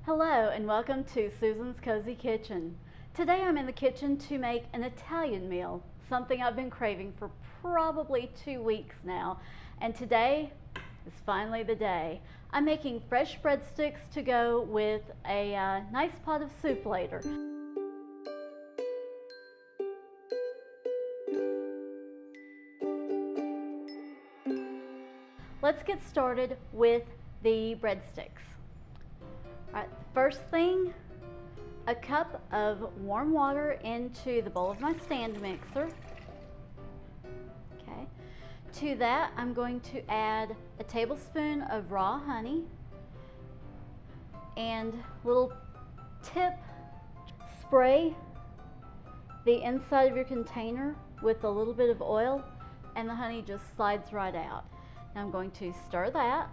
Hello and welcome to Susan's Cozy Kitchen. Today I'm in the kitchen to make an Italian meal, something I've been craving for probably 2 weeks now, and today is finally the day. I'm making fresh breadsticks to go with a nice pot of soup later. Let's get started with the breadsticks. All right, first thing, a cup of warm water into the bowl of my stand mixer. Okay. To that, I'm going to add a tablespoon of raw honey and little tip, spray the inside of your container with a little bit of oil and the honey just slides right out. Now I'm going to stir that.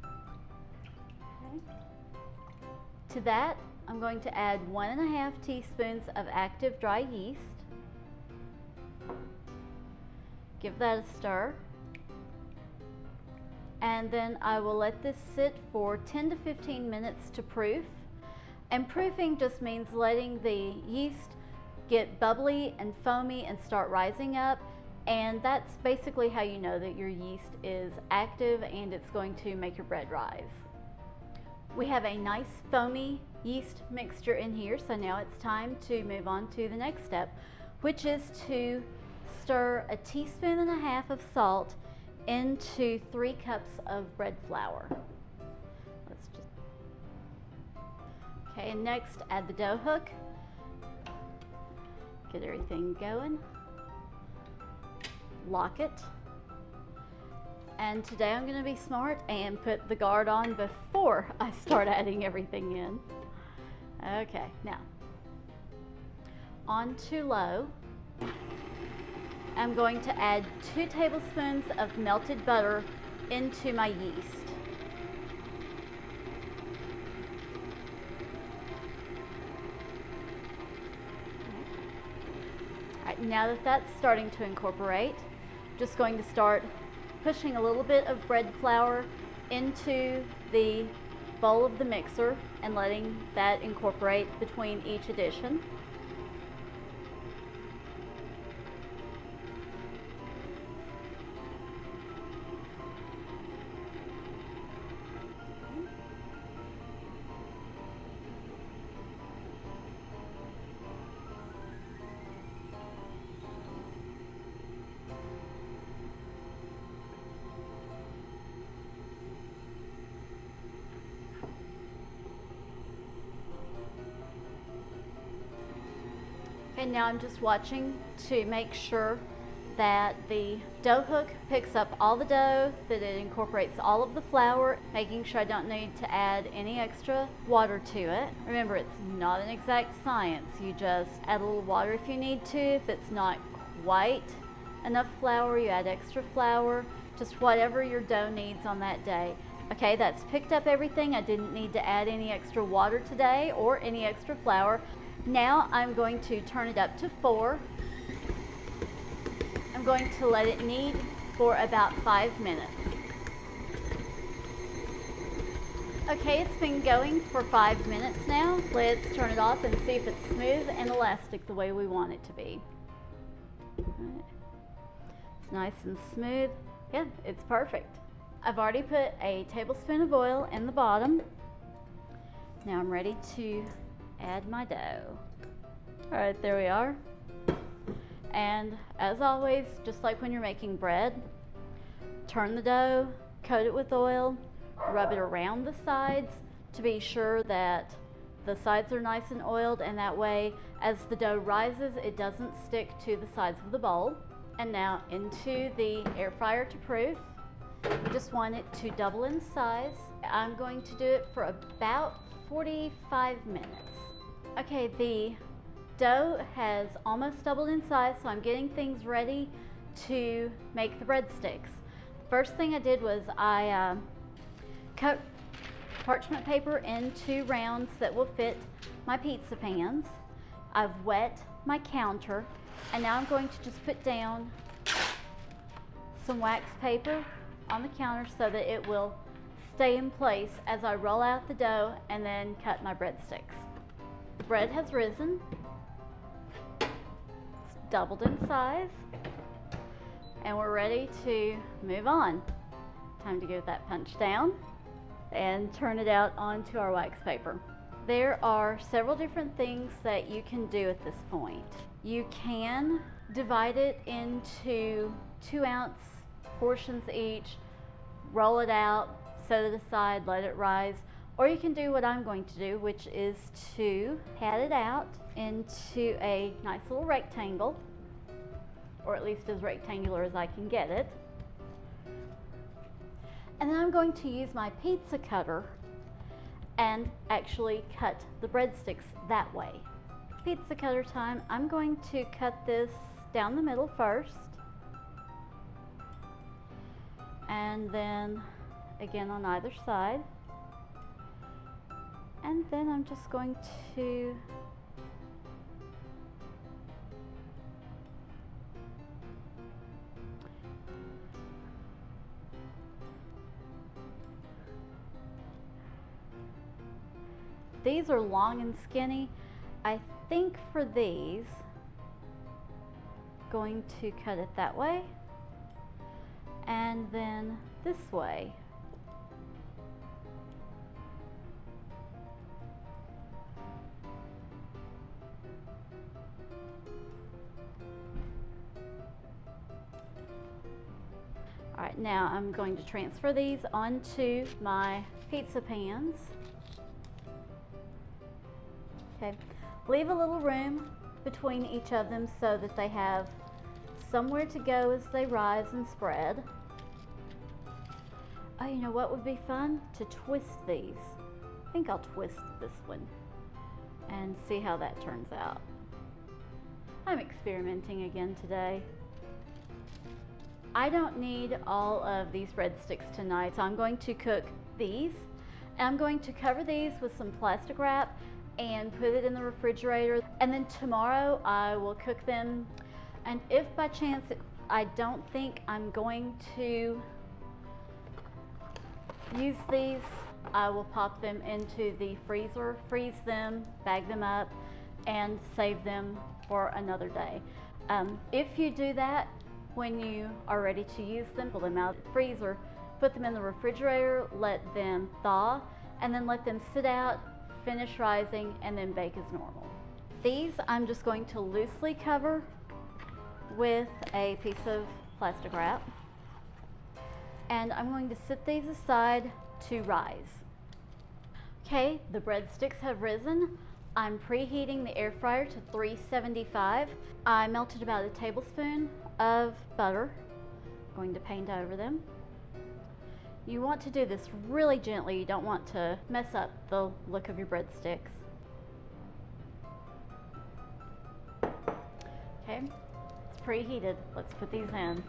Okay. To that, I'm going to add 1½ teaspoons of active dry yeast. Give that a stir. And then I will let this sit for 10 to 15 minutes to proof. And proofing just means letting the yeast get bubbly and foamy and start rising up. And that's basically how you know that your yeast is active and it's going to make your bread rise. We have a nice foamy yeast mixture in here, so now it's time to move on to the next step, which is to stir 1.5 teaspoons of salt into 3 cups of bread flour. Okay, and next add the dough hook. Get everything going. Lock it. And today I'm going to be smart and put the guard on before I start adding everything in. Okay, now on to low. I'm going to add 2 tablespoons of melted butter into my yeast. All right, now that that's starting to incorporate, I'm just going to start pushing a little bit of bread flour into the bowl of the mixer and letting that incorporate between each addition. And now I'm just watching to make sure that the dough hook picks up all the dough, that it incorporates all of the flour, making sure I don't need to add any extra water to it. Remember, it's not an exact science. You just add a little water if you need to. If it's not quite enough flour, you add extra flour, just whatever your dough needs on that day. Okay, that's picked up everything. I didn't need to add any extra water today or any extra flour. Now I'm going to turn it up to 4. I'm going to let it knead for about 5 minutes. Okay, it's been going for 5 minutes now. Let's turn it off and see if it's smooth and elastic the way we want it to be. Right. It's nice and smooth. Yeah, it's perfect. I've already put a tablespoon of oil in the bottom. Now I'm ready to add my dough. All right, there we are. And as always, just like when you're making bread, turn the dough, coat it with oil, rub it around the sides to be sure that the sides are nice and oiled, and that way as the dough rises it doesn't stick to the sides of the bowl. And now into the air fryer to proof. You just want it to double in size. I'm going to do it for about 45 minutes. Okay, the dough has almost doubled in size, so I'm getting things ready to make the breadsticks. First thing I did was I cut parchment paper into rounds that will fit my pizza pans. I've wet my counter, and now I'm going to just put down some wax paper on the counter so that it will stay in place as I roll out the dough and then cut my breadsticks. The bread has risen, it's doubled in size, and we're ready to move on. Time to give that punch down and turn it out onto our wax paper. There are several different things that you can do at this point. You can divide it into 2-ounce portions each, roll it out, set it aside, let it rise, or you can do what I'm going to do, which is to pat it out into a nice little rectangle, or at least as rectangular as I can get it. And then I'm going to use my pizza cutter and actually cut the breadsticks that way. Pizza cutter time. I'm going to cut this down the middle first, and then again on either side, and then I'm just going to these are long and skinny. I think for these, going to cut it that way and then this way. All right, now I'm going to transfer these onto my pizza pans. Okay, leave a little room between each of them so that they have somewhere to go as they rise and spread. Oh, you know what would be fun? To twist these. I think I'll twist this one and see how that turns out. I'm experimenting again today. I don't need all of these breadsticks tonight, so I'm going to cook these. I'm going to cover these with some plastic wrap and put it in the refrigerator, and then tomorrow I will cook them. And if by chance I don't think I'm going to use these, I will pop them into the freezer, freeze them, bag them up, and save them for another day. If you do that, when you are ready to use them, pull them out of the freezer, put them in the refrigerator, let them thaw, and then let them sit out, finish rising, and then bake as normal. These I'm just going to loosely cover with a piece of plastic wrap, and I'm going to set these aside to rise. Okay, the breadsticks have risen. I'm preheating the air fryer to 375. I melted about a tablespoon of butter. I'm going to paint over them. You want to do this really gently. You don't want to mess up the look of your breadsticks. Okay, it's preheated. Let's put these in.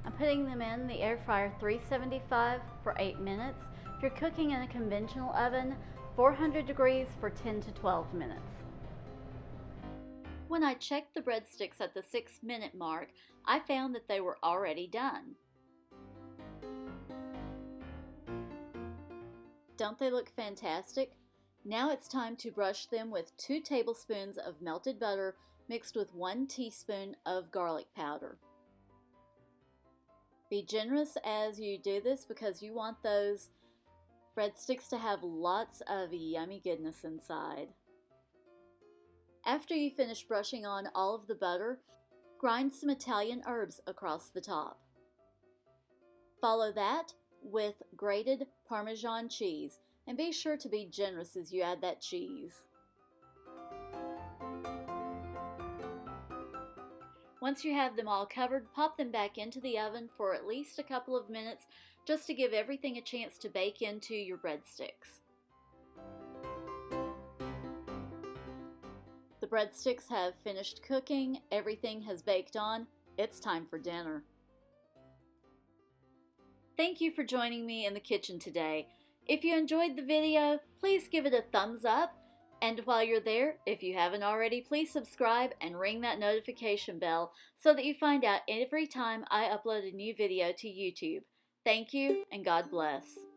I'm putting them in the air fryer 375 for 8 minutes. If you're cooking in a conventional oven, 400 degrees for 10 to 12 minutes. When I checked the breadsticks at the 6-minute mark, I found that they were already done. Don't they look fantastic? Now it's time to brush them with 2 tablespoons of melted butter mixed with 1 teaspoon of garlic powder. Be generous as you do this because you want those breadsticks to have lots of yummy goodness inside. After you finish brushing on all of the butter, grind some Italian herbs across the top. Follow that with grated Parmesan cheese, and be sure to be generous as you add that cheese. Once you have them all covered, pop them back into the oven for at least a couple of minutes just to give everything a chance to bake into your breadsticks. The breadsticks have finished cooking, everything has baked on, it's time for dinner. Thank you for joining me in the kitchen today. If you enjoyed the video, please give it a thumbs up, And while you're there, if you haven't already, please subscribe and ring that notification bell so that you find out every time I upload a new video to YouTube. Thank you, and God bless.